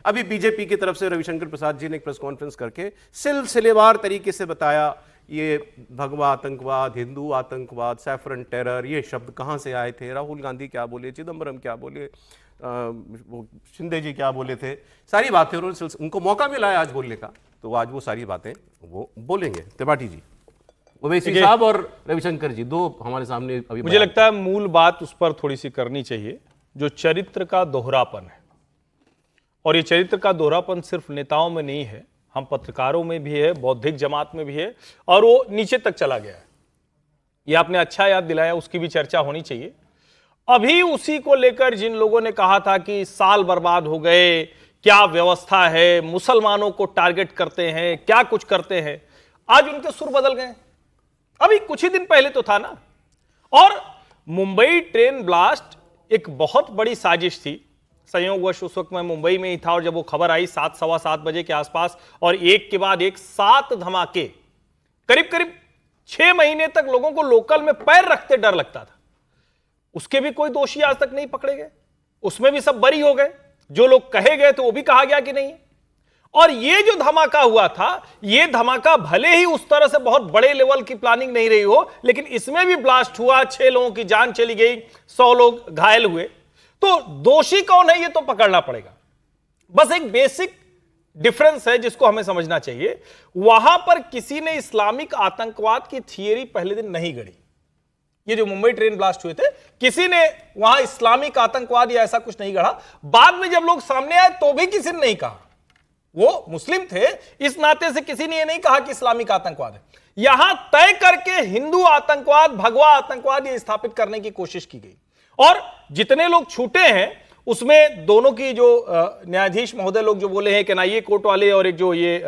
अभी बीजेपी की तरफ से रविशंकर प्रसाद जी ने एक प्रेस कॉन्फ्रेंस करके सिलसिलेवार तरीके से बताया ये भगवा आतंकवाद, हिंदू आतंकवाद, सैफरन टेरर, ये शब्द कहाँ से आए थे, राहुल गांधी क्या बोले, चिदम्बरम क्या बोले, वो शिंदे जी क्या बोले थे, सारी बातें उनको मौका मिला है आज बोलने का, तो आज वो सारी बातें वो बोलेंगे। त्रिपाठी जी, ओवैसी साहब और रविशंकर जी दो हमारे सामने अभी। मुझे लगता है मूल बात उस पर थोड़ी सी करनी चाहिए, जो चरित्र का दोहरापन है। और ये चरित्र का दोहरापन सिर्फ नेताओं में नहीं है, हम पत्रकारों में भी है, बौद्धिक जमात में भी है, और वो नीचे तक चला गया है। ये आपने अच्छा याद दिलाया, उसकी भी चर्चा होनी चाहिए। अभी उसी को लेकर जिन लोगों ने कहा था कि साल बर्बाद हो गए, क्या व्यवस्था है, मुसलमानों को टारगेट करते हैं, क्या कुछ करते हैं, आज उनके सुर बदल गए। अभी कुछ ही दिन पहले तो था ना। और मुंबई ट्रेन ब्लास्ट एक बहुत बड़ी साजिश थी। संयोगवश उस वक्त मैं मुंबई में ही था, और जब वो खबर आई 7, सवा 7 बजे के आसपास, और एक के बाद एक 7 धमाके, करीब करीब 6 महीने तक लोगों को लोकल में पैर रखते डर लगता था। उसके भी कोई दोषी आज तक नहीं पकड़े गए, उसमें भी सब बरी हो गए। जो लोग कहे गए थे वो भी कहा गया कि नहीं। और ये जो धमाका हुआ था, ये धमाका भले ही उस तरह से बहुत बड़े लेवल की प्लानिंग नहीं रही हो, लेकिन इसमें भी ब्लास्ट हुआ, 6 लोगों की जान चली गई, 100 लोग घायल हुए। तो दोषी कौन है ये तो पकड़ना पड़ेगा। बस एक बेसिक डिफरेंस है जिसको हमें समझना चाहिए। वहां पर किसी ने इस्लामिक आतंकवाद की थियरी पहले दिन नहीं गढ़ी। ये जो मुंबई ट्रेन ब्लास्ट हुए थे, किसी ने वहां इस्लामिक आतंकवाद या ऐसा कुछ नहीं गढ़ा। बाद में जब लोग सामने आए तो भी किसी ने नहीं कहा। वो मुस्लिम थे, इस नाते से किसी ने यह नहीं कहा कि इस्लामिक आतंकवाद है। यहां तय करके हिंदू आतंकवाद, भगवा आतंकवाद ये स्थापित करने की कोशिश की गई। और जितने लोग छूटे हैं उसमें दोनों की जो न्यायाधीश महोदय लोग जो बोले हैं कि एनआईए कोर्ट वाले, और एक जो ये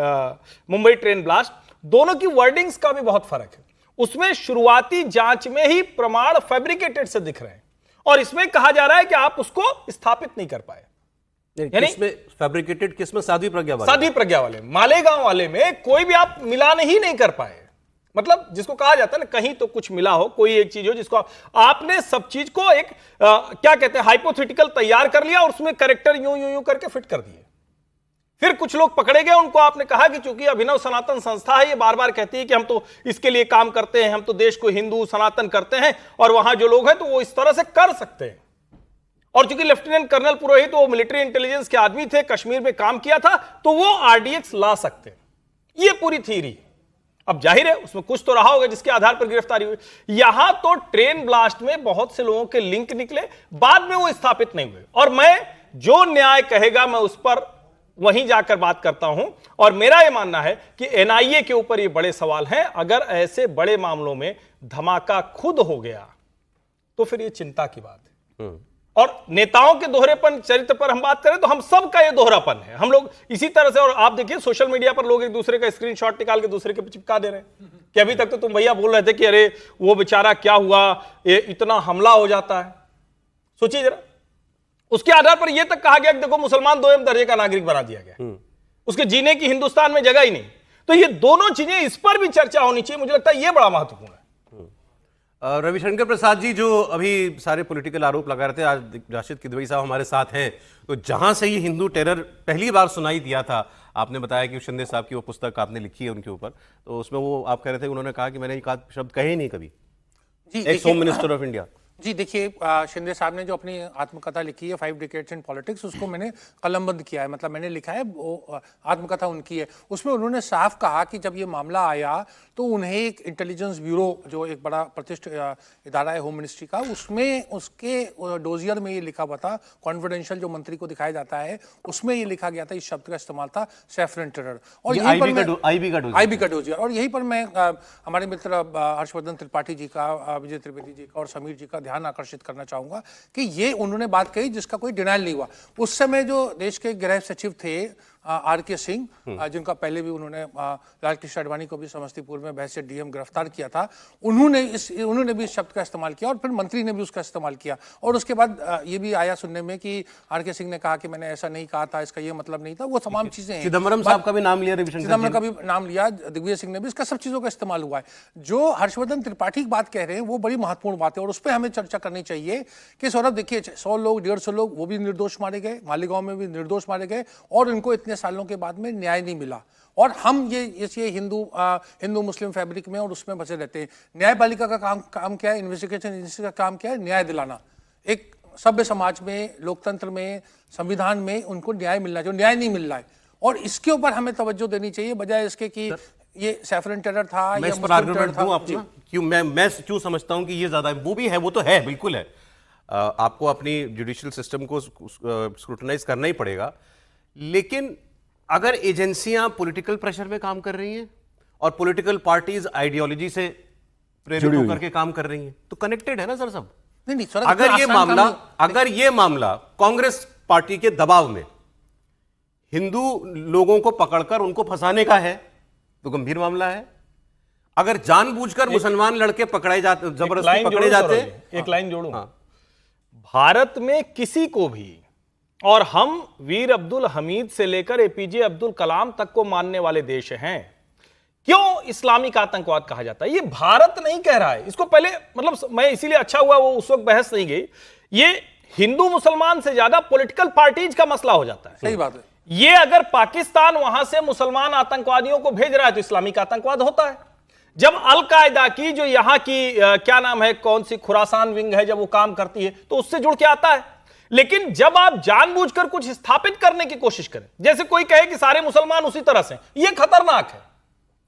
मुंबई ट्रेन ब्लास्ट, दोनों की वर्डिंग्स का भी बहुत फर्क है। उसमें शुरुआती जांच में ही प्रमाण फैब्रिकेटेड से दिख रहे हैं, और इसमें कहा जा रहा है कि आप उसको स्थापित नहीं कर पाए। किसमें फैब्रिकेटेड, किसमें साध्वी प्रज्ञा वाले? साध्वी प्रज्ञा वाले, मालेगांव वाले में कोई भी आप मिलान ही नहीं कर पाए। मतलब जिसको कहा जाता है ना, कहीं तो कुछ मिला हो, कोई एक चीज हो जिसको आपने सब चीज को एक क्या कहते हैं, हाइपोथेटिकल तैयार कर लिया और उसमें कैरेक्टर यूं यूं यूं करके फिट कर दिए। फिर कुछ लोग पकड़े गए, उनको आपने कहा कि चूंकि अभिनव सनातन संस्था है, ये बार बार कहती है कि हम तो इसके लिए काम करते हैं, हम तो देश को हिंदू सनातन करते हैं, और वहां जो लोग हैं तो वो इस तरह से कर सकते हैं। और चूंकि लेफ्टिनेंट कर्नल पुरोहित वो मिलिट्री इंटेलिजेंस के आदमी थे, कश्मीर में काम किया था, तो वो आरडीएक्स ला सकते हैं। ये पूरी थ्योरी है। अब जाहिर है उसमें कुछ तो रहा होगा जिसके आधार पर गिरफ्तारी हुई। यहां तो ट्रेन ब्लास्ट में बहुत से लोगों के लिंक निकले, बाद में वो स्थापित नहीं हुए। और मैं जो न्याय कहेगा मैं उस पर वहीं जाकर बात करता हूं। और मेरा यह मानना है कि एनआईए के ऊपर ये बड़े सवाल हैं। अगर ऐसे बड़े मामलों में धमाका खुद हो गया तो फिर ये चिंता की बात है। और नेताओं के दोहरेपन चरित्र पर हम बात करें तो हम सब का ये दोहरापन है। हम लोग इसी तरह से, और आप देखिए सोशल मीडिया पर लोग एक दूसरे का स्क्रीनशॉट निकाल के दूसरे के चिपका दे रहे हैं कि अभी तक तो तुम भैया बोल रहे थे कि अरे वो बेचारा क्या हुआ, ये इतना हमला हो जाता है। सोचिए जरा, उसके आधार पर यह तक कहा गया कि देखो मुसलमान 2 दर्जे का नागरिक बना दिया गया, उसके जीने की हिंदुस्तान में जगह ही नहीं। तो ये दोनों चीजें, इस पर भी चर्चा होनी चाहिए। मुझे लगता है यह बड़ा महत्वपूर्ण है। रविशंकर प्रसाद जी जो अभी सारे पॉलिटिकल आरोप लगा रहे थे, आज राशिद किदवई साहब हमारे साथ हैं, तो जहां से ये हिंदू टेरर पहली बार सुनाई दिया था, आपने बताया कि शिंदे साहब की वो पुस्तक आपने लिखी है उनके ऊपर, तो उसमें वो आप कह रहे थे, उन्होंने कहा कि मैंने एक आध शब्द कहे नहीं कभी, ex home minister of India. जी देखिए, शिंदे साहब ने जो अपनी आत्मकथा लिखी है 5 डिकेड्स इन पॉलिटिक्स, उसको मैंने कलमबंद किया है, मतलब मैंने लिखा है, वो आत्मकथा उनकी है। उसमें उन्होंने साफ कहा कि जब ये मामला आया तो उन्हें एक इंटेलिजेंस ब्यूरो, जो एक बड़ा प्रतिष्ठित इदारा है होम मिनिस्ट्री का, उसमें उसके डोजियर में ये लिखा हुआ था, कॉन्फिडेंशियल जो मंत्री को दिखाया जाता है उसमें ये लिखा गया था, इस शब्द का इस्तेमाल था, सैफरन टेरर। और यही पर आईबी का डोजियर, और यही पर मैं हमारे मित्र हर्षवर्धन त्रिपाठी जी का, विजय त्रिवेदी जी का और समीर जी का ध्यान आकर्षित करना चाहूंगा कि ये उन्होंने बात कही जिसका कोई डिनायल नहीं हुआ। उस समय जो देश के गृह सचिव थे आर के सिंह, जिनका पहले भी उन्होंने लाल कृष्ण आडवाणी को भी समस्तीपुर में बहस से डीएम गिरफ्तार किया था, उन्होंने भी इस शब्द का इस्तेमाल किया और फिर मंत्री ने भी उसका इस्तेमाल किया। और उसके बाद ये भी आया सुनने में कि आर के सिंह ने कहा कि मैंने ऐसा नहीं कहा था, इसका ये मतलब नहीं था। वो तमाम चीजें हैं। चिदम्बरम साहब का भी नाम लिया, रविशंकर चिदम्बरम का भी नाम लिया, दिग्विजय सिंह ने भी, इसका सब चीजों का इस्तेमाल हुआ है। जो हर्षवर्धन त्रिपाठी की बात कह रहे हैं वो बड़ी महत्वपूर्ण बात है और उस पर हमें चर्चा करनी चाहिए कि सौरभ देखिए, 100 लोग 150 लोग वो भी निर्दोष मारे गए, मालेगांव में भी निर्दोष मारे गए और इनको इतने सालों के बाद में न्याय नहीं मिला। और हम ये हिंदू मुस्लिम फैब्रिक में और उसमें बचे रहते हैं। न्यायपालिका का काम क्या है, इन्वेस्टिगेशन एजेंसी का काम क्या है, न्याय दिलाना। एक सभ्य समाज में, लोकतंत्र में, संविधान में उनको न्याय मिलना चाहिए, न्याय नहीं मिल रहा है और इसके ऊपर हमें तवज्जो देनी चाहिए, बजाय इसके कि ये सैफरन टेरर था मैं या इस पर मुस्लिम टेरर आर्गुमेंट दूं अपना, क्यों मैं क्यों समझता हूं कि ये ज्यादा वो भी है, वो तो है, बिल्कुल है। आपको अपनी जुडिशियल सिस्टम को स्क्रूटनाइज करना ही पड़ेगा, लेकिन अगर एजेंसियां पॉलिटिकल प्रेशर में काम कर रही हैं और पॉलिटिकल पार्टीज आइडियोलॉजी से प्रेरित होकर के काम कर रही हैं तो कनेक्टेड है ना सर सब। नहीं, अगर ये मामला कांग्रेस पार्टी के दबाव में हिंदू लोगों को पकड़कर उनको फंसाने का है तो गंभीर मामला है। अगर जानबूझकर मुसलमान लड़के पकड़ाए जाते, जबरदस्ती पकड़े जाते, एक लाइन जोड़ूं, भारत में किसी को भी, और हम वीर अब्दुल हमीद से लेकर एपीजे अब्दुल कलाम तक को मानने वाले देश हैं, क्यों इस्लामिक आतंकवाद कहा जाता है? ये भारत नहीं कह रहा है इसको। पहले मतलब मैं इसीलिए अच्छा हुआ वो उस वक्त बहस नहीं गई। ये हिंदू मुसलमान से ज्यादा पॉलिटिकल पार्टीज का मसला हो जाता है। सही बात है। ये अगर पाकिस्तान वहां से मुसलमान आतंकवादियों को भेज रहा है तो इस्लामिक आतंकवाद होता है। जब अलकायदा की जो यहां की क्या नाम है, कौन सी खुरासान विंग है, जब वो काम करती है तो उससे जुड़ के आता है। लेकिन जब आप जानबूझकर कुछ स्थापित करने की कोशिश करें, जैसे कोई कहे कि सारे मुसलमान उसी तरह से, यह खतरनाक है।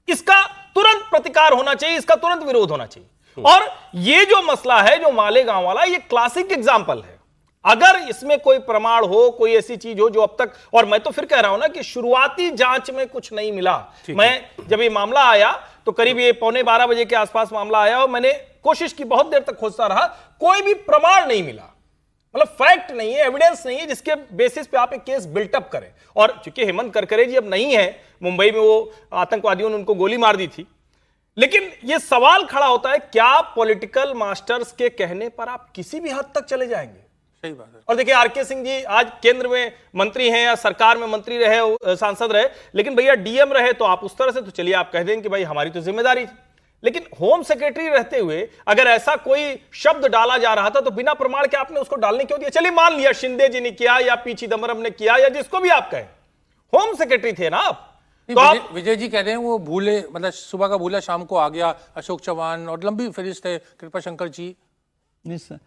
इसका तुरंत प्रतिकार होना चाहिए, इसका तुरंत विरोध होना चाहिए। और ये जो मसला है जो मालेगांव वाला, ये क्लासिक एग्जाम्पल है। अगर इसमें कोई प्रमाण हो, कोई ऐसी चीज हो जो अब तक, और मैं तो फिर कह रहा हूं ना कि शुरुआती जांच में कुछ नहीं मिला। मैं जब ये मामला आया तो करीब ये 11:15 बजे के आसपास मामला आया और मैंने कोशिश की, बहुत देर तक खोजता रहा, कोई भी प्रमाण नहीं मिला, मतलब फैक्ट नहीं है, एविडेंस नहीं है जिसके बेसिस पे आप एक केस बिल्टअप करें। और चूंकि हेमंत करकरे जी अब नहीं है मुंबई में, वो आतंकवादियों ने उनको गोली मार दी थी, लेकिन यह सवाल खड़ा होता है क्या पॉलिटिकल मास्टर्स के कहने पर आप किसी भी हद तक चले जाएंगे? सही बात है। और देखिए आरके सिंह जी आज केंद्र में मंत्री हैं या सरकार में मंत्री रहे, सांसद रहे, लेकिन भैया डीएम रहे तो आप उस तरह से तो चलिए आप कह देंगे कि भाई हमारी तो जिम्मेदारी थी। लेकिन होम सेक्रेटरी रहते हुए अगर ऐसा कोई शब्द डाला जा रहा था तो बिना प्रमाण के आपने उसको डालने क्यों दिया? चलिए मान लिया शिंदे जी ने किया या पी चिदम्बरम ने किया या जिसको भी आप कहें, होम सेक्रेटरी थे ना आप। तो आप विजय जी कह रहे हैं वो भूले, मतलब सुबह का भूला शाम को आ गया, अशोक चौहान और लंबी फहरिस्त है, कृपा शंकर जी। नहीं सर,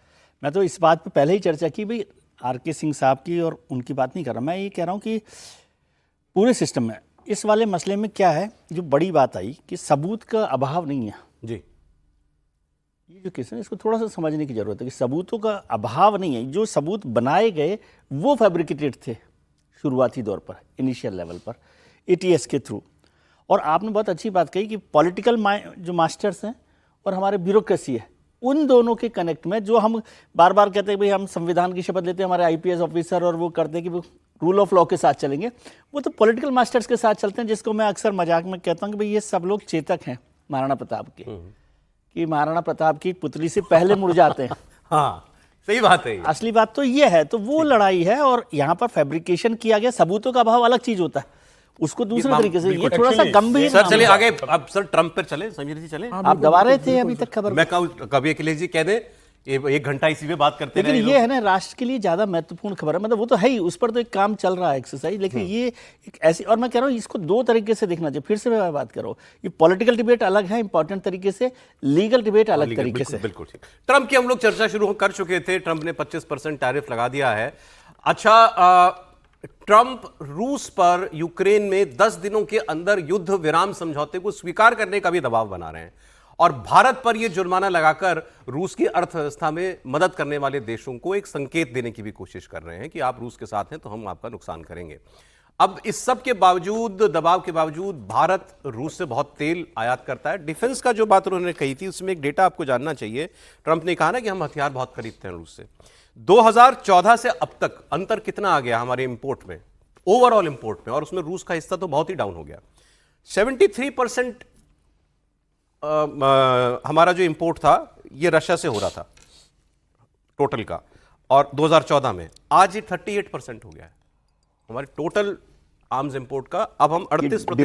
मैं तो इस बात पे पहले ही चर्चा की, भाई आरके सिंह साहब की और उनकी बात नहीं कर रहा। मैं ये कह रहा हूँ कि पूरे सिस्टम में इस वाले मसले में क्या है, जो बड़ी बात आई कि सबूत का अभाव नहीं है जी। ये जो केस है इसको थोड़ा सा समझने की जरूरत है कि सबूतों का अभाव नहीं है। जो सबूत बनाए गए वो फैब्रिकेटेड थे शुरुआती दौर पर, इनिशियल लेवल पर, एटीएस के थ्रू। और आपने बहुत अच्छी बात कही कि पॉलिटिकल जो मास्टर्स हैं और हमारे ब्यूरोक्रेसी है, उन दोनों के कनेक्ट में जो हम बार बार कहते हैं भाई हम संविधान की शपथ लेते हैं, हमारे आईपीएस ऑफिसर, और वो करते हैं कि वो रूल ऑफ लॉ के साथ चलेंगे, वो तो पॉलिटिकल मास्टर्स के साथ चलते हैं, जिसको मैं अक्सर मजाक में कहता हूँ कि भाई ये सब लोग चेतक हैं महाराणा प्रताप के, कि महाराणा प्रताप की पुतली से पहले मुड़ जाते हैं। हाँ सही बात है, असली बात तो ये है। तो वो लड़ाई है और यहाँ पर फैब्रिकेशन किया गया, सबूतों का अभाव अलग चीज होता है, उसको दूसरे तरीके से, ये थोड़ा सा गंभीर। सर चलिए आगे, अब सर ट्रंप पर चले, समीर जी चले। आप दबा रहे थे अभी तक खबर। मैं कहूँ कभी अखिलेश जी कह दे ये 1 घंटा इसी पे बात करते लेकिन ये है ना, राष्ट्र के लिए ज्यादा महत्वपूर्ण खबर है, मतलब वो तो है ही, उस पर तो एक काम चल रहा है, एक्सरसाइज। लेकिन ये एक ऐसी, और मैं कह रहा हूँ इसको 2 तरीके से देखना चाहिए। फिर से मैं बात कर रहा हूँ, ये पॉलिटिकल डिबेट अलग है इंपॉर्टेंट तरीके से, लीगल डिबेट अलग तरीके से। बिल्कुल ठीक। ट्रंप की हम लोग चर्चा शुरू कर चुके थे, ट्रंप ने 25% टैरिफ लगा दिया है। अच्छा, ट्रंप रूस पर यूक्रेन में 10 दिनों के अंदर युद्ध विराम समझौते को स्वीकार करने का भी दबाव बना रहे हैं और भारत पर यह जुर्माना लगाकर रूस की अर्थव्यवस्था में मदद करने वाले देशों को एक संकेत देने की भी कोशिश कर रहे हैं कि आप रूस के साथ हैं तो हम आपका नुकसान करेंगे। अब इस सब के बावजूद, दबाव के बावजूद, भारत रूस से बहुत तेल आयात करता है। डिफेंस का जो बात उन्होंने कही थी उसमें एक डेटा आपको जानना चाहिए। ट्रंप ने कहा ना कि हम हथियार बहुत खरीदते हैं रूस से। 2014 से अब तक अंतर कितना आ गया हमारे इंपोर्ट में? ओवरऑल इंपोर्ट में, और उसमें रूस का हिस्सा तो बहुत ही डाउन हो गया। 73% हमारा जो इंपोर्ट था ये रशिया से हो रहा था टोटल का, और 2014 में। आज ये 38% हो गया है हमारे टोटल आर्म्स इंपोर्ट का। अब हम 38%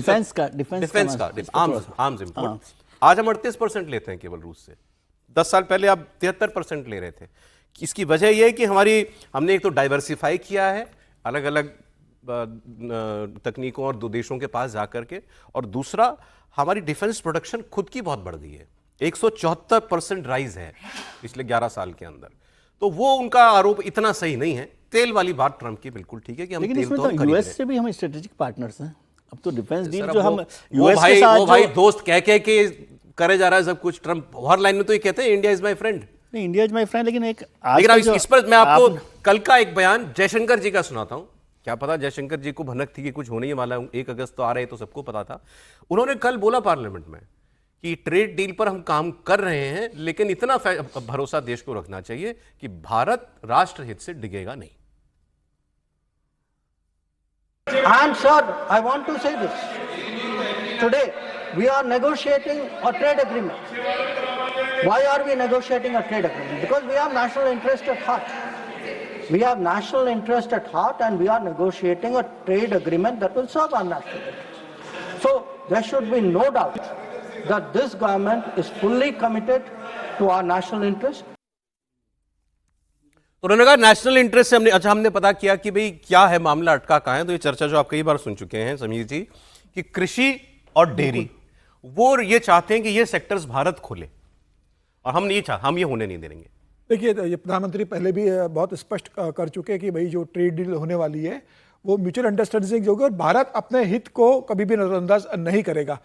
डिफेंस का आर्म्स इंपोर्ट आज हम 38% लेते हैं केवल रूस से। 10 साल पहले आप 73% ले रहे थे। इसकी वजह यह है कि हमने एक तो डाइवर्सिफाई किया है अलग अलग तकनीकों और दो देशों के पास जाकर के, और दूसरा हमारी डिफेंस प्रोडक्शन खुद की बहुत बढ़ गई है। 174% राइज है पिछले 11 साल के अंदर। तो वो उनका आरोप इतना सही नहीं है। तेल वाली बात ट्रंप की बिल्कुल ठीक है कि हम लेकिन तेल इसमें तो तो हम खरीद यूएस रहे हैं। से भी हम स्ट्रेटेजिक पार्टनर्स हैं। अब तो डिफेंस डील सर, जो अब हम वो यूएस के साथ वो भाई जो दोस्त कह के करे जा रहा है सब कुछ। ट्रंप हर लाइन में तो ये कहते हैं इंडिया इज माय फ्रेंड। नहीं, इंडिया इज माय फ्रेंड, लेकिन एक आज लेकिन का अब जो इस पर मैं आपको आप- कल का एक बयान जयशंकर जी का सुनाता हूं। क्या पता जयशंकर जी को भनक थी कि कुछ होने ही वाला है, 1 अगस्त तो आ रहे, तो सबको पता था। उन्होंने कल बोला पार्लियामेंट में कि ट्रेड डील पर हम काम कर रहे हैं, लेकिन इतना भरोसा देश को रखना चाहिए कि भारत राष्ट्र हित से डिगेगा नहीं। And sir, I want to say this. Today, we are negotiating a trade agreement. Why are we negotiating a trade agreement? Because we have national interest at heart. We have national interest at heart, and we are negotiating a trade agreement that will serve our national interest. So, there should be no doubt that this government is fully committed to our national interest. तो उन्होंने कहा national interest से हमने पता किया कि भाई क्या है मामला, अटका कहां है। तो ये चर्चा जो आप कई बार सुन चुके हैं समीर जी, कि कृषि और डेयरी वो ये चाहते हैं कि ये सेक्टर्स भारत खोले, और हम ये होने नहीं देंगे। देखिए, ये प्रधानमंत्री पहले भी बहुत स्पष्ट कर चुके हैं कि भाई जो ट्रेड डील होने वाली है वो म्यूचुअल अंडरस्टैंडिंग जो होगी, और भारत अपने हित को कभी भी नजरअंदाज नहीं करेगा।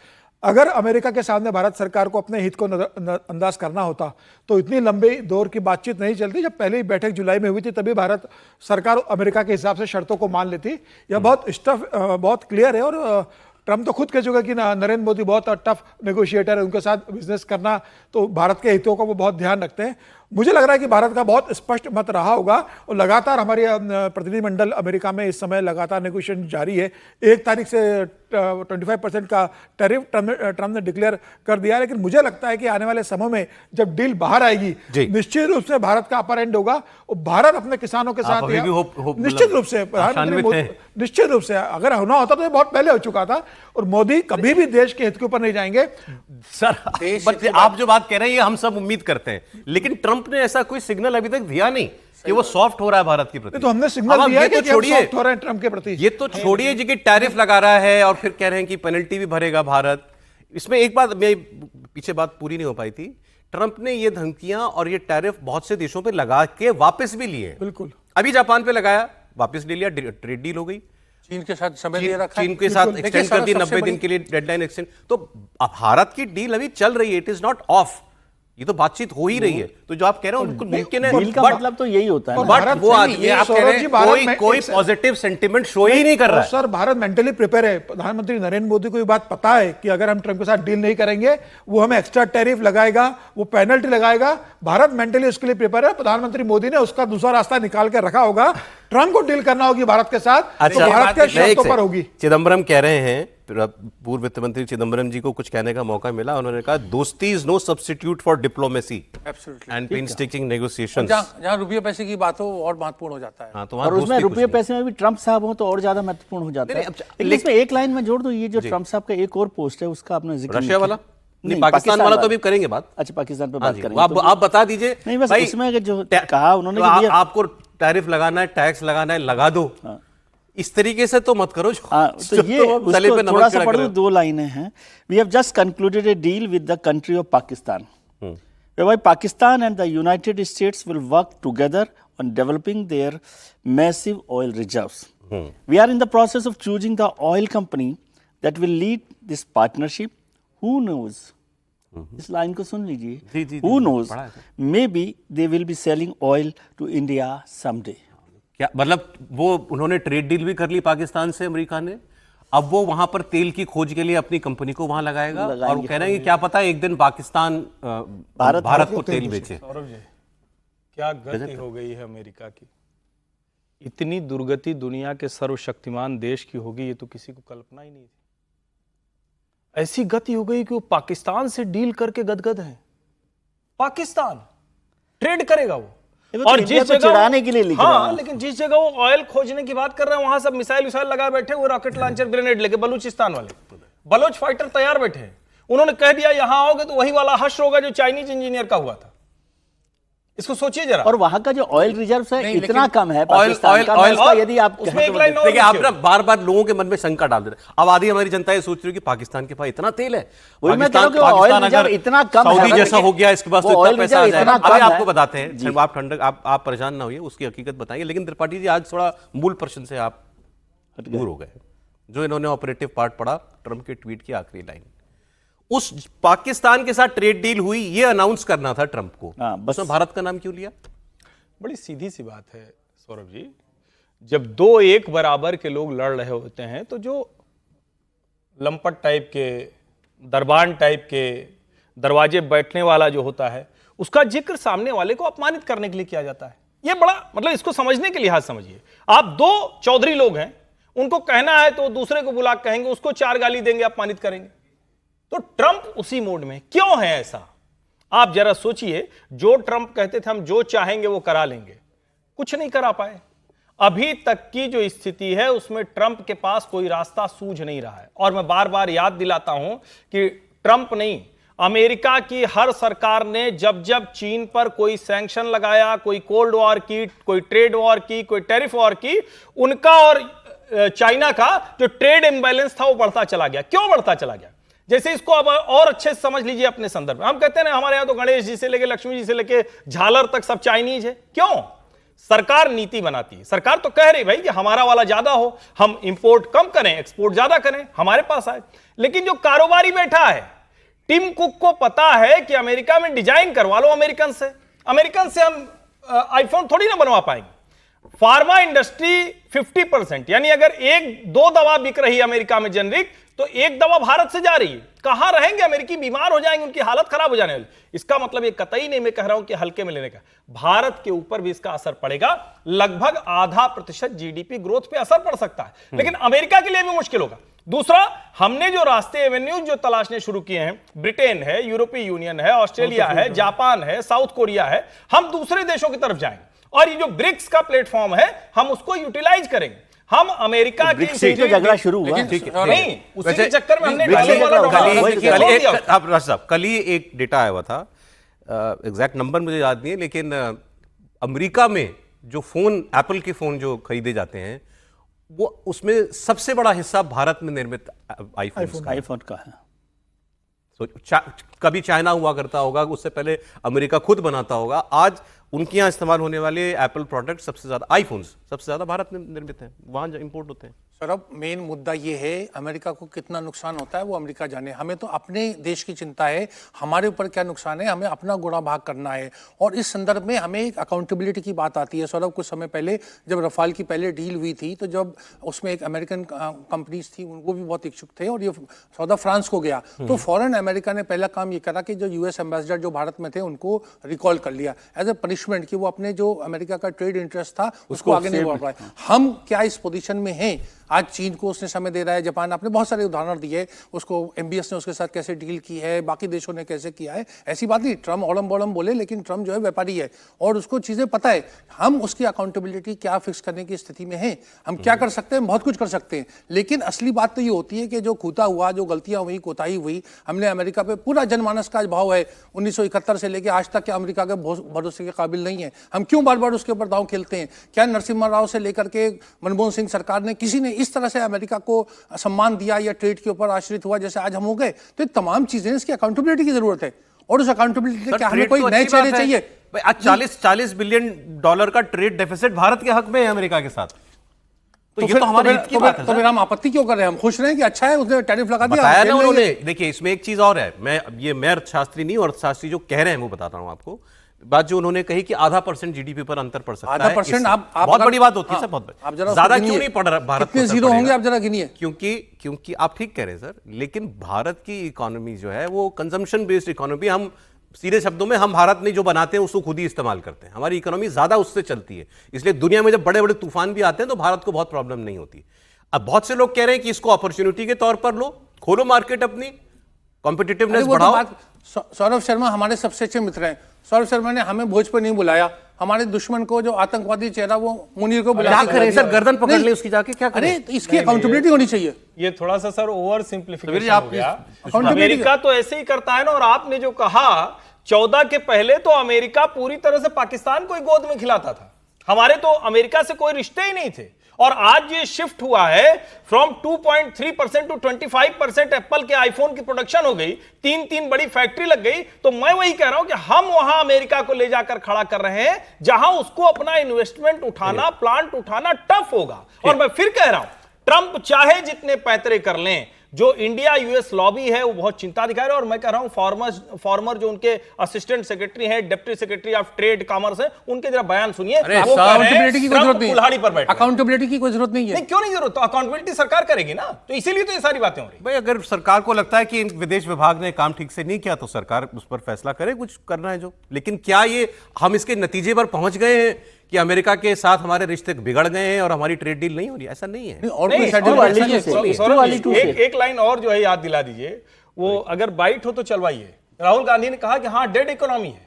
अगर अमेरिका के सामने भारत सरकार को अपने हित को अंदाज करना होता तो इतनी लंबे दौर की बातचीत नहीं चलती। जब पहली बैठक जुलाई में हुई थी तभी भारत सरकार अमेरिका के हिसाब से शर्तों को मान लेती। यह बहुत क्लियर है, और ट्रम्प तो खुद कह चुका कि नरेंद्र मोदी बहुत टफ नेगोशिएटर है, उनके साथ बिजनेस करना तो भारत के हितों का वो बहुत ध्यान रखते हैं। मुझे लग रहा है कि भारत का बहुत स्पष्ट मत रहा होगा, और लगातार हमारे प्रतिनिधिमंडल अमेरिका में इस समय लगातार नेगोशिएशन जारी है। 1 तारीख से 25% का टैरिफ ट्रम्प ने डिक्लेयर कर दिया है। लेकिन मुझे लगता है कि आने वाले समय में जब डील बाहर आएगी, निश्चित रूप से भारत का अपर एंड होगा, और भारत अपने किसानों के साथ निश्चित रूप से निश्चित रूप से अगर होना होता तो ये बहुत पहले हो चुका था। और मोदी कभी भी देश के हित के ऊपर नहीं जाएंगे। सर, आप जो बात कह रहे हैं ये हम सब उम्मीद करते हैं, लेकिन ट्रंप ने ऐसा कोई सिग्नल अभी तक दिया नहीं कि वो सॉफ्ट हो रहा है भारत के प्रति। तो हमने सिग्नल दिया है कि हम सॉफ्ट हो रहे हैं ट्रंप के प्रति। ये तो छोड़िए जी कि टैरिफ लगा रहा है और फिर कह रहे हैं कि पेनल्टी भी भरेगा भारत। इसमें एक बात पीछे बात पूरी नहीं हो पाई थी। ट्रंप ने ये धमकियां और ये टैरिफ बहुत से देशों पे लगा के वापस भी लिए। बिल्कुल, अभी जापान पे लगाया, वापस ले लिया, ट्रेड डील हो गई। चीन के साथ समय दे रखा है, चीन के साथ एक्सटेंड कर दी 90 दिन के लिए डेडलाइन एक्सटेंड। तो भारत की डील अभी चल रही है, इट इज नॉट ऑफ। ये तो बातचीत हो ही रही है। तो जो आप कह रहे हो बिल्कुल मुमकिन है, डील का मतलब तो यही होता है। बट वो आदमी आप कह रहे हैं कोई पॉजिटिव सेंटिमेंट शो ही नहीं कर रहा है। सर, भारत मेंटली प्रिपेयर है। प्रधानमंत्री नरेंद्र मोदी को ये बात पता है कि अगर हम ट्रंप के साथ डील नहीं करेंगे वो हमें एक्स्ट्रा टैरिफ लगाएगा, वो पेनल्टी लगाएगा। भारत मेंटली उसके लिए प्रिपेयर है। प्रधानमंत्री मोदी ने उसका दूसरा रास्ता निकाल के रखा होगा। ट्रंप को डील करना होगी भारत के साथ, तो भारत के शर्तों पर होगी। चिदम्बरम कह रहे हैं, पूर्व वित्त मंत्री चिदम्बरम जी को कुछ कहने का मौका मिला, उन्होंने कहा दोस्ती is no substitute for diplomacy and painstaking negotiations. जहां रुपये पैसे की बात हो और महत्वपूर्ण हो जाता है। हाँ, तो और उसमें रुपये पैसे में भी ट्रंप साहब हो तो और ज्यादा महत्वपूर्ण हो जाता है। लेकिन इसमें एक लाइन में जोड़ दो, ये जो ट्रम्प साहब का एक और पोस्ट है उसका आपने जिक्र रशिया वाला नहीं, पाकिस्तान वाला तो अभी करेंगे बात। अच्छा, पाकिस्तान पे बात करेंगे। आप बता दीजिए। नहीं, बस इसमें जो कहा उन्होंने कि आपको टैरिफ लगाना है, टैक्स लगाना है, लगा दो। इस तरीके से तो मत करो। तो ये उसको थोड़ा सा पढ़ो, 2 लाइनें हैं। We have just concluded a deal with the country of Pakistan, whereby Pakistan and the United States will work together on developing their massive oil reserves. We are in the process of choosing the oil company that will lead this partnership. Who knows? इस line को सुन लीजिए। Who knows? Maybe they will be selling oil to India someday. क्या मतलब वो उन्होंने trade deal भी कर ली पाकिस्तान से अमेरिका ने, अब वो वहां पर तेल की खोज के लिए अपनी कंपनी को वहां लगाएगा और वो कह रहे हैं कि क्या पता एक दिन पाकिस्तान भारत को तेल बेचे। सौरभ जी, क्या गलती हो गई है अमेरिका की? इतनी दुर्गति दुनिया के सर्वशक्तिमान देश की होगी ये तो किसी को कल्पना ही नहीं थी। ऐसी गति हो गई कि वो पाकिस्तान से डील करके गदगद है। पाकिस्तान ट्रेड करेगा वो, और जिस जगह चिढ़ाने के लिए लिख रहा हाँ, लेकिन जिस जगह वो ऑयल खोजने की बात कर रहे हैं वहां सब मिसाइल विसाइल लगा बैठे, वो रॉकेट लॉन्चर ग्रेनेड लेके बलूचिस्तान वाले बलोच फाइटर तैयार बैठे हैं। उन्होंने कह दिया यहां आओगे तो वही वाला हश्र होगा जो चाइनीज इंजीनियर का हुआ था। इसको सोचिए जरा। और वहां का जो ऑयल रिजर्व है नहीं, इतना लेकिन कम है पाकिस्तान का, ऑयल उसका यदि आप उसमें एक लाइन और देखिए, आप लिखिए। ना बार बार लोगों के मन में शंका डाल देते हैं। अब आधी हमारी जनता ये सोच रही है कि पाकिस्तान के पास इतना तेल है, वही मैं कह रहा हूं कि वो पाकिस्तान ऑयल रिजर्व अगर इतना कम है, सऊदी जैसा हो गया इसके पास वो तो ऑयल इतना पैसा आ रिजर्व जाएगा। इतना अभी कम आपको है। बताते हैं, जी। आप ठंडक, आप परेशान ना होइए, उसकी हकीकत बताएंगे। लेकिन त्रिपाठी जी आज थोड़ा मूल प्रश्न से आप दूर हो गए। जो इन्होंने ऑपरेटिव पार्ट पढ़ा, ट्रंप के ट्वीट की आखिरी लाइन, उस पाकिस्तान के साथ ट्रेड डील हुई ये अनाउंस करना था ट्रंप को, हाँ, बस। उसमें भारत का नाम क्यों लिया? बड़ी सीधी सी बात है सौरभ जी, जब दो एक बराबर के लोग लड़ रहे होते हैं तो जो लंपट टाइप के, दरबान टाइप के, दरवाजे बैठने वाला जो होता है उसका जिक्र सामने वाले को अपमानित करने के लिए किया जाता है। ये बड़ा मतलब इसको समझने के लिहाज समझिए, आप दो चौधरी लोग हैं, उनको कहना है तो दूसरे को बुला कहेंगे, उसको चार गाली देंगे, अपमानित करेंगे। तो ट्रंप उसी मोड में क्यों है ऐसा? आप जरा सोचिए, जो ट्रंप कहते थे हम जो चाहेंगे वो करा लेंगे, कुछ नहीं करा पाए। अभी तक की जो स्थिति है उसमें ट्रंप के पास कोई रास्ता सूझ नहीं रहा है। और मैं बार बार याद दिलाता हूं कि ट्रंप नहीं, अमेरिका की हर सरकार ने जब जब चीन पर कोई सैंक्शन लगाया, कोई कोल्ड वॉर की, कोई ट्रेड वॉर की, कोई टैरिफ वॉर की, उनका और चाइना का जो ट्रेड इंबैलेंस था वो बढ़ता चला गया। क्यों बढ़ता चला गया? जैसे इसको अब और अच्छे से समझ लीजिए अपने संदर्भ में। हम कहते हैं ना हमारे यहां तो गणेश जी से लेके लक्ष्मी जी से लेके झालर तक सब चाइनीज है। क्यों? सरकार नीति बनाती है। सरकार तो कह रही भाई कि हमारा वाला ज्यादा हो, हम इंपोर्ट कम करें, एक्सपोर्ट ज्यादा करें, हमारे पास आए। लेकिन जो कारोबारी बैठा है, टिम कुक को पता है कि अमेरिका में डिजाइन करवा लो अमेरिकन से हम आईफोन थोड़ी ना बनवा पाएंगे। फार्मा इंडस्ट्री 50%, यानी अगर एक दो दवा बिक रही है अमेरिका में जेनरिक, तो एक दवा भारत से जा रही है। कहां रहेंगे अमेरिकी? बीमार हो जाएंगे, उनकी हालत खराब हो जाने वाली। इसका मतलब ये कतई नहीं मैं कह रहा हूं कि हल्के में लेने का, भारत के ऊपर भी इसका असर पड़ेगा। लगभग 0.5% जीडीपी ग्रोथ पे असर पड़ सकता है, लेकिन अमेरिका के लिए भी मुश्किल होगा। दूसरा, हमने जो रास्ते एवेन्यूज जो तलाशने शुरू किए हैं, ब्रिटेन है, यूरोपीय यूनियन है, ऑस्ट्रेलिया है, जापान है, साउथ कोरिया है, हम दूसरे देशों की तरफ जाएंगे। और ये जो ब्रिक्स का प्लेटफॉर्म है, हम उसको यूटिलाइज करेंगे। हम अमेरिका की जो झगड़ा शुरू हुआ, नहीं, उसी के वैसे- चक्कर में हमने वैसे- कल ही एक डेटा आया हुआ था, एग्जैक्ट नंबर मुझे याद नहीं है, लेकिन अमेरिका में जो फोन, एप्पल के फोन जो खरीदे जाते हैं, वो उसमें सबसे बड़ा हिस्सा भारत में निर्मित आईफोन का है। कभी चाइना हुआ करता होगा, उससे पहले अमेरिका खुद बनाता होगा। आज उनके यहाँ इस्तेमाल होने वाले एप्पल प्रोडक्ट सबसे ज्यादा, आईफोन्स सबसे ज्यादा भारत में निर्मित हैं, वहां इंपोर्ट होते हैं। सौरभ, मेन मुद्दा ये है अमेरिका को कितना नुकसान होता है वो अमेरिका जाने, हमें तो अपने देश की चिंता है, हमारे ऊपर क्या नुकसान है, हमें अपना गुणा भाग करना है। और इस संदर्भ में हमें एक अकाउंटेबिलिटी की बात आती है। सौरभ, कुछ समय पहले जब रफाल की पहले डील हुई थी, तो जब उसमें एक अमेरिकन कंपनीज थी, वो भी बहुत इच्छुक थे और ये सौदा फ्रांस को गया, तो फौरन अमेरिका ने पहला काम ये करा कि जो यूएस एम्बेसडर जो भारत में थे उनको रिकॉल कर लिया एज ए पनिशमेंट, कि वो अपने जो अमेरिका का ट्रेड इंटरेस्ट था उसको आगे नहीं बढ़ पाए। हम क्या इस पोजीशन में हैं? आज चीन को उसने समय दे रहा है, जापान, आपने बहुत सारे उदाहरण दिए, उसको एमबीएस ने उसके साथ कैसे डील की है, बाकी देशों ने कैसे किया है। ऐसी बात नहीं, ट्रम्प ओलम बोलम बोले, लेकिन ट्रम्प जो है व्यापारी है और उसको चीजें पता है। हम उसकी अकाउंटेबिलिटी क्या फिक्स करने की स्थिति में हैं? हम क्या कर सकते हैं? बहुत कुछ कर सकते हैं, लेकिन असली बात तो ये होती है कि जो खूता हुआ, जो गलतियां हुई, कोताही हुई, हमने अमेरिका पे पूरा जनमानस का भाव है 1971 से लेकर आज तक, क्या अमेरिका के भरोसे के काबिल नहीं है? हम क्यों बार बार उसके ऊपर दांव खेलते हैं? क्या नरसिम्हा राव से लेकर के मनमोहन सिंह सरकार ने किसी ने इस तरह से अमेरिका को सम्मान दिया या ट्रेड के ऊपर आश्रित हुआ जैसे आज हम हो गए? तो ये तमाम चीजें, इसकी अकाउंटेबिलिटी की जरूरत है। और उस अकाउंटेबिलिटी के क्या हमें कोई नए चेहरे चाहिए? आज 40 बिलियन डॉलर का ट्रेड डेफिसिट भारत के हक में है अमेरिका के साथ, तो ये तो हमारे हित की बात है। तो फिर हम आपत्ति क्यों कर रहे हैं? हम खुश रहे कि अच्छा है उसने टैरिफ लगा दिया, बताया ना उन्होंने। देखिए, इसमें एक चीज और है, मैं अर्थशास्त्री नहीं, अर्थशास्त्री जो कह रहे हैं वो बताता हूं आपको। बात जो उन्होंने कही कि 0.5% जीडीपी पर अंतर पड़ सकता है, 0.5% आप बहुत बड़ी बात होती है सर, बहुत ज्यादा क्यों नहीं पड़ रहा भारत? कितने जीरो होंगे आप जरा गिनिए। क्योंकि आप ठीक कह रहे हैं सर, लेकिन भारत की इकोनॉमी जो है वो कंजम्पशन बेस्ड इकोनॉमी, हम सीधे शब्दों में हम भारत में जो बनाते हैं उसको खुद ही इस्तेमाल करते हैं, हमारी इकोनॉमी ज्यादा उससे चलती है, इसलिए दुनिया में जब बड़े बड़े तूफान भी आते हैं तो भारत को बहुत प्रॉब्लम नहीं होती। अब बहुत से लोग कह रहे हैं कि इसको अपॉर्चुनिटी के तौर पर लो, खोलो मार्केट अपनी, कॉम्पिटिटिवनेस अरे वो तो बढ़ाओ। बात सौरभ शर्मा हमारे सबसे अच्छे मित्र हैं। सौरभ शर्मा ने हमें भोज पर नहीं बुलाया, हमारे दुश्मन को जो आतंकवादी चेहरा वो मुनीर को बुला क्या करें सर, गर्दन पकड़ ले उसकी जाके, क्या करें? अरे तो इसकी अकाउंटेबिलिटी होनी चाहिए। ये थोड़ा सा सर ओवर समीर सिंप्लीफिकेशन जी, आप हो गया। accountability अमेरिका तो ऐसे ही करता है ना, और आपने जो कहा 14 के पहले तो अमेरिका पूरी तरह से पाकिस्तान को ही गोद में खिलाता था, हमारे तो अमेरिका से कोई रिश्ते ही नहीं थे। और आज ये शिफ्ट हुआ है फ्रॉम 2.3% टू 25%, एप्पल के आईफोन की प्रोडक्शन हो गई, तीन बड़ी फैक्ट्री लग गई। तो मैं वही कह रहा हूं कि हम वहां अमेरिका को ले जाकर खड़ा कर रहे हैं जहां उसको अपना इन्वेस्टमेंट उठाना, प्लांट उठाना टफ होगा। और मैं फिर कह रहा हूं, ट्रंप चाहे जितने पैतरे कर लें, जो इंडिया यूएस लॉबी है वो बहुत चिंता दिखा रहा है। और मैं कह रहा हूं फॉर्मर जो उनके असिस्टेंट सेक्रेटरी हैं, deputy secretary of trade commerce हैं, उनके जरा बयान सुनिए। अरे वो कह रहे हैं, अकाउंटेबिलिटी की कोई जरूरत नहीं कुल्हाड़ी पर है, बैठे। अकाउंटेबिलिटी की कोई जरूरत नहीं है। नहीं, क्यों नहीं जरूरत? तो अकाउंटेबिलिटी सरकार करेगी ना, तो इसीलिए तो ये सारी बातें हो रही। भाई अगर सरकार को लगता है कि विदेश विभाग ने काम ठीक से नहीं किया तो सरकार उस पर फैसला करे, कुछ करना है जो। लेकिन क्या ये हम इसके नतीजे पर पहुंच गए हैं कि अमेरिका के साथ हमारे रिश्ते बिगड़ गए हैं और हमारी ट्रेड डील नहीं हो रही? ऐसा नहीं है। नहीं, और नहीं, कोई शेड्यूल और ऐसा नहीं है। वाली सौरभ वाली जी, टू से। एक लाइन और जो है याद दिला दीजिए, वो अगर बाइट हो तो चलवाइए। राहुल गांधी ने कहा कि हाँ डेड इकोनॉमी है,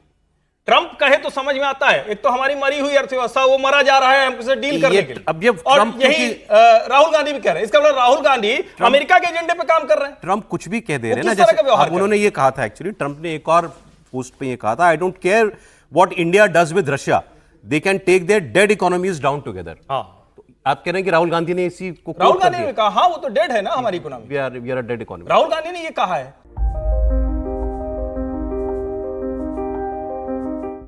ट्रंप कहे तो समझ में आता है, एक तो हमारी मरी हुई अर्थव्यवस्था, वो मरा जा रहा है हमसे डील करने के लिए। अब ये और ट्रंप यही राहुल गांधी भी कह रहे हैं, इसका मतलब राहुल गांधी अमेरिका के एजेंडे पे काम कर रहे हैं। ट्रंप कुछ भी कह दे रहे हैं वो ना, किस तरह जैसे का व्यवहार अब उन्होंने ये कहा था, एक्चुअली ट्रंप ने एक और पोस्ट पे ये कहा था, I don't care what India does with Russia, they can take their dead economies down together. हाँ, आप कह रहे हैं कि राहुल गांधी ने इसी को राहुल गांधी ने कहा हाँ वो तो डेड है ना हमारी economy. We are a dead economy. Rahul Gandhi ने ये कहा है।